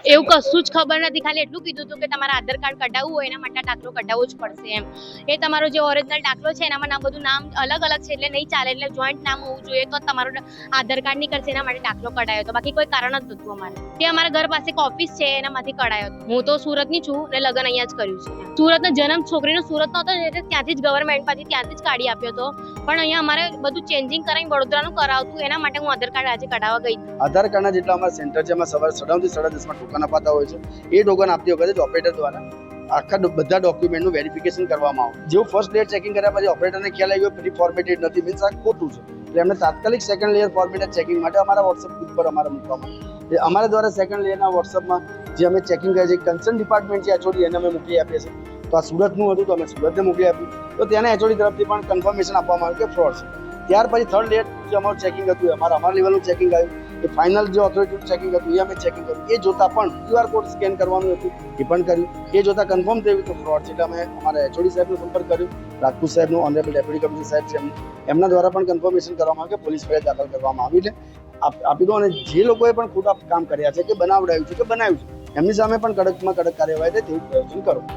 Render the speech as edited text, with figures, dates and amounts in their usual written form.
એવું કશું જ ખબર નથી, ખાલી એટલું કીધું હતું કે તમારે આધાર કાર્ડ કઢાવવું હોય એના માટે દાખલો કઢાવવો જ પડશે એમ. એ તમારો જે ઓરિજિનલ દાખલો છે એનામાં બધું નામ અલગ અલગ છે એટલે નહીં ચાલે, એટલે જોઈન્ટ નામ હોવું જોઈએ તો તમારું આધાર કાર્ડ નીકળશે, એના માટે દાખલો કઢાયો હતો. બાકી કોઈ કારણ જ નતું અમારે. તે અમારા ઘર પાસે એક ઓફિસ છે એનામાંથી કઢાયો હતો. હું તો સુરતની છું અને લગ્ન અહીંયા જ કર્યું છે. સુરતનો જન્મ છોકરીનો સુરતનો હતો એટલે ત્યાંથી જ ગવર્મેન્ટ પાસેથી ત્યાંથી જ કાઢી આપ્યો હતો, પણ અહીંયા અમારે બધું ચેન્જિંગ કરાવીને વડોદરાનું કરાવતું, એના માટે હું આધાર કાર્ડ આજે કઢાવવા ગઈ. આધાર કાર્ડના જેટલા અમારા સેન્ટર છે એમાં સવારે 9:30 થી 10:30 ટોકન અપાતા હોય છે. એ ટોકન આપતી વખતે ઓપરેટર દ્વારા આખા બધા ડોક્યુમેન્ટનું વેરિફિકેશન કરવામાં આવે. જેવું ફર્સ્ટ લેયર ચેકિંગ કર્યા પછી ઓપરેટરને ખ્યાલ આવી ગયો પ્રી ફોર્મેટેડ નથી, મીન્સ આ ખોટું છે, એટલે એમને તાત્કાલિક સેકન્ડ લેયર ફોર્મેટેડ ચેકિંગ માટે અમારા વોટ્સઅપ ગ્રુપ પર અમારે મૂકવામાં આવે. અમારા દ્વારા સેકન્ડ લેયરના વોટ્સઅપમાં જે અમે ચેકિંગ કરીએ છીએ, કન્સર્ન ડિપાર્ટમેન્ટ છે એચઓડી, એને અમે મોકલી આપીએ છીએ. તો આ સુરતનું હતું તો અમે સુરતને મોકલી આપ્યું, તો ત્યાંના એચઓડી તરફથી પણ કન્ફર્મેશન આપવામાં આવ્યું કે ફ્રોડ છે. ત્યાર પછી થર્ડ લેયર જે અમારું ચેકિંગ હતું, અમારા લેવલનું ચેકિંગ આવ્યું, એ ફાઇનલ જે ઓથોરિટીનું ચેકિંગ હતું એ અમે ચેકિંગ કર્યું. એ જોતા પણ QR કોડ સ્કેન કરવાનું હતું, એ પણ કર્યું. એ જોતા કન્ફર્મ થયું કે ફ્રોડ છે, એટલે અમે અમારા એચઓડી સાહેબનો સંપર્ક કર્યો, રાજપૂત સાહેબનું, ઓનરેબલ ડેપ્યુટી કમિશનર સાહેબ છે એમના દ્વારા પણ કન્ફર્મેશન કરવામાં આવ્યું કે પોલીસ ફરિયાદ દાખલ કરવામાં આવી, એટલે આપી દો. અને જે લોકોએ પણ ખોટા કામ કર્યા છે કે બનાવડાવ્યું છે કે બનાવ્યું છે, એમની સામે પણ કડકમાં કડક કાર્યવાહી થાય તેવું પ્રયત્ન કરો.